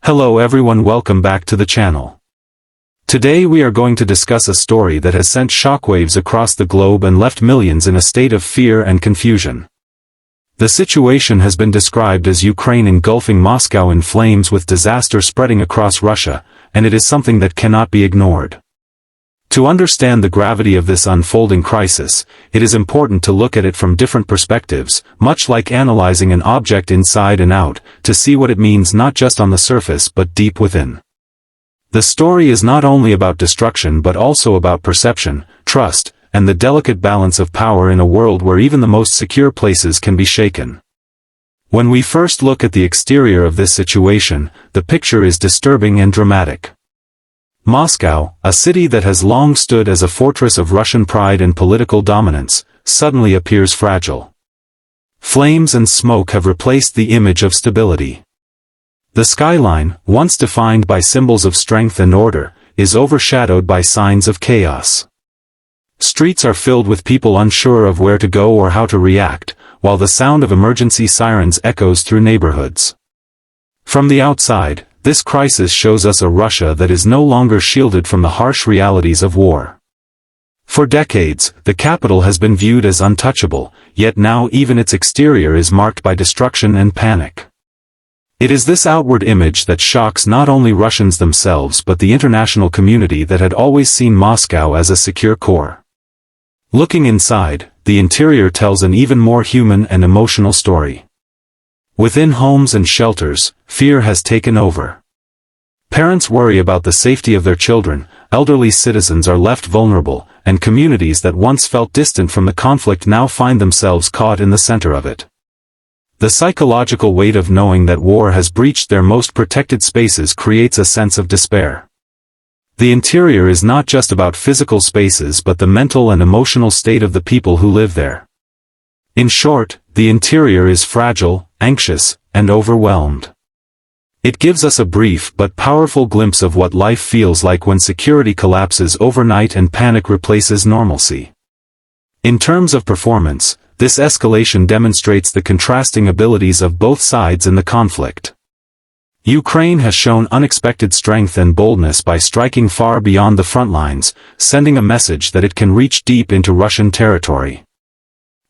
Hello everyone, welcome back to the channel. Today we are going to discuss a story that has sent shockwaves across the globe and left millions in a state of fear and confusion. The situation has been described as Ukraine engulfing Moscow in flames with disaster spreading across Russia, and it is something that cannot be ignored. To understand the gravity of this unfolding crisis, it is important to look at it from different perspectives, much like analyzing an object inside and out, to see what it means not just on the surface but deep within. The story is not only about destruction but also about perception, trust, and the delicate balance of power in a world where even the most secure places can be shaken. When we first look at the exterior of this situation, the picture is disturbing and dramatic. Moscow, a city that has long stood as a fortress of Russian pride and political dominance, suddenly appears fragile. Flames and smoke have replaced the image of stability. The skyline, once defined by symbols of strength and order, is overshadowed by signs of chaos. Streets are filled with people unsure of where to go or how to react, while the sound of emergency sirens echoes through neighborhoods. From the outside, this crisis shows us a Russia that is no longer shielded from the harsh realities of war. For decades, the capital has been viewed as untouchable, yet now even its exterior is marked by destruction and panic. It is this outward image that shocks not only Russians themselves but the international community that had always seen Moscow as a secure core. Looking inside, the interior tells an even more human and emotional story. Within homes and shelters, fear has taken over. Parents worry about the safety of their children, elderly citizens are left vulnerable, and communities that once felt distant from the conflict now find themselves caught in the center of it. The psychological weight of knowing that war has breached their most protected spaces creates a sense of despair. The interior is not just about physical spaces but the mental and emotional state of the people who live there. In short, the interior is fragile, anxious, and overwhelmed. It gives us a brief but powerful glimpse of what life feels like when security collapses overnight and panic replaces normalcy. In terms of performance, this escalation demonstrates the contrasting abilities of both sides in the conflict. Ukraine has shown unexpected strength and boldness by striking far beyond the front lines, sending a message that it can reach deep into Russian territory.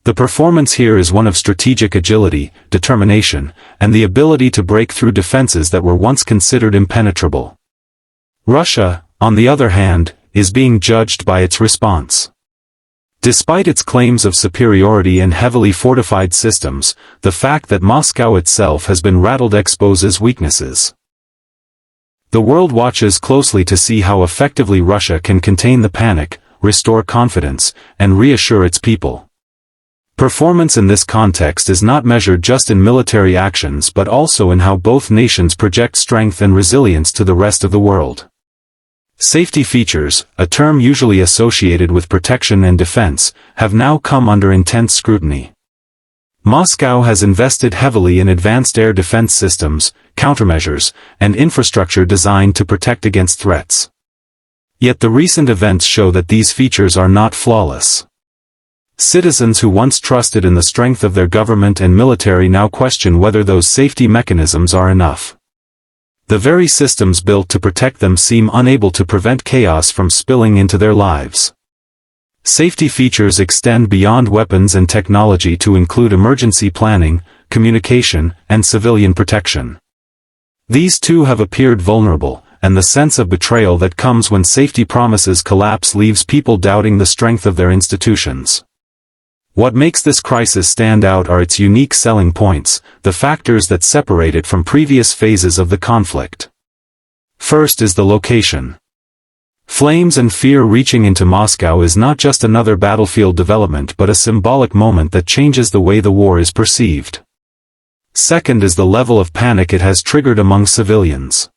The performance here is one of strategic agility, determination, and the ability to break through defenses that were once considered impenetrable. Russia, on the other hand, is being judged by its response. Despite its claims of superiority and heavily fortified systems, the fact that Moscow itself has been rattled exposes weaknesses. The world watches closely to see how effectively Russia can contain the panic, restore confidence, and reassure its people. Performance in this context is not measured just in military actions but also in how both nations project strength and resilience to the rest of the world. Safety features, a term usually associated with protection and defense, have now come under intense scrutiny. Moscow has invested heavily in advanced air defense systems, countermeasures, and infrastructure designed to protect against threats. Yet the recent events show that these features are not flawless. Citizens who once trusted in the strength of their government and military now question whether those safety mechanisms are enough. The very systems built to protect them seem unable to prevent chaos from spilling into their lives. Safety features extend beyond weapons and technology to include emergency planning, communication, and civilian protection. These too have appeared vulnerable, and the sense of betrayal that comes when safety promises collapse leaves people doubting the strength of their institutions. What makes this crisis stand out are its unique selling points, the factors that separate it from previous phases of the conflict. First is the location. Flames and fear reaching into Moscow is not just another battlefield development but a symbolic moment that changes the way the war is perceived. Second is the level of panic it has triggered among civilians.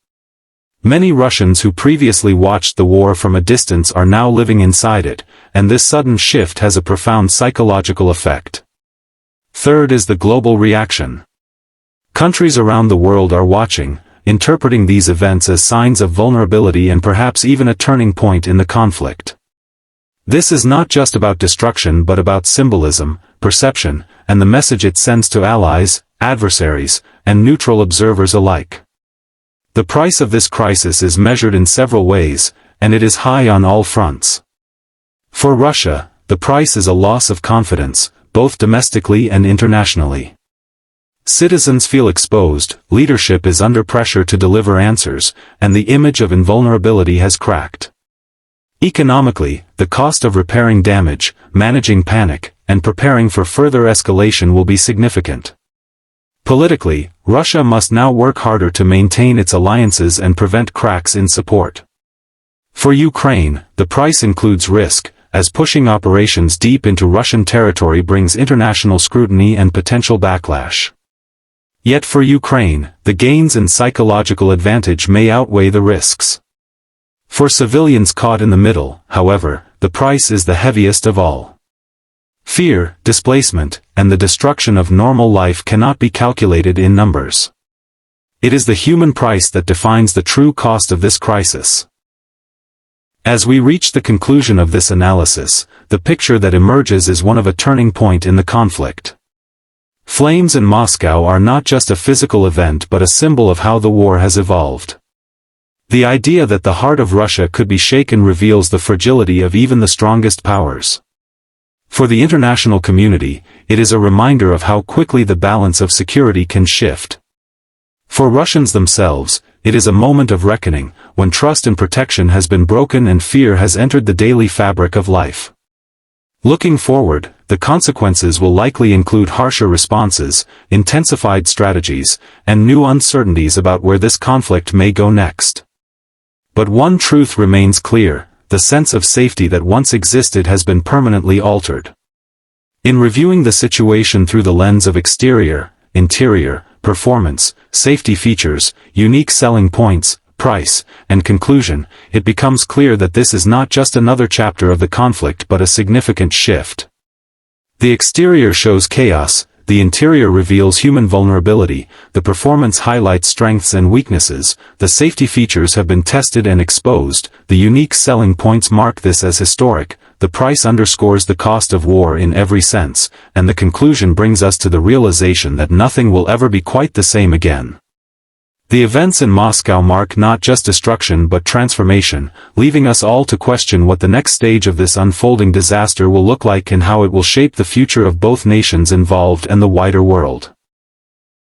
Many Russians who previously watched the war from a distance are now living inside it, and this sudden shift has a profound psychological effect. Third is the global reaction. Countries around the world are watching, interpreting these events as signs of vulnerability and perhaps even a turning point in the conflict. This is not just about destruction but about symbolism, perception, and the message it sends to allies, adversaries, and neutral observers alike. The price of this crisis is measured in several ways, and it is high on all fronts. For Russia, the price is a loss of confidence, both domestically and internationally. Citizens feel exposed, leadership is under pressure to deliver answers, and the image of invulnerability has cracked. Economically, the cost of repairing damage, managing panic, and preparing for further escalation will be significant. Politically, Russia must now work harder to maintain its alliances and prevent cracks in support. For Ukraine, the price includes risk, as pushing operations deep into Russian territory brings international scrutiny and potential backlash. Yet for Ukraine, the gains and psychological advantage may outweigh the risks. For civilians caught in the middle, however, the price is the heaviest of all. Fear, displacement, and the destruction of normal life cannot be calculated in numbers. It is the human price that defines the true cost of this crisis. As we reach the conclusion of this analysis, the picture that emerges is one of a turning point in the conflict. Flames in Moscow are not just a physical event but a symbol of how the war has evolved. The idea that the heart of Russia could be shaken reveals the fragility of even the strongest powers. For the international community, it is a reminder of how quickly the balance of security can shift. For Russians themselves, it is a moment of reckoning, when trust and protection has been broken and fear has entered the daily fabric of life. Looking forward, the consequences will likely include harsher responses, intensified strategies, and new uncertainties about where this conflict may go next. But one truth remains clear: the sense of safety that once existed has been permanently altered. In reviewing the situation through the lens of exterior, interior, performance, safety features, unique selling points, price, and conclusion, it becomes clear that this is not just another chapter of the conflict but a significant shift. The exterior shows chaos, the interior reveals human vulnerability, the performance highlights strengths and weaknesses, the safety features have been tested and exposed, the unique selling points mark this as historic, the price underscores the cost of war in every sense, and the conclusion brings us to the realization that nothing will ever be quite the same again. The events in Moscow mark not just destruction but transformation, leaving us all to question what the next stage of this unfolding disaster will look like and how it will shape the future of both nations involved and the wider world.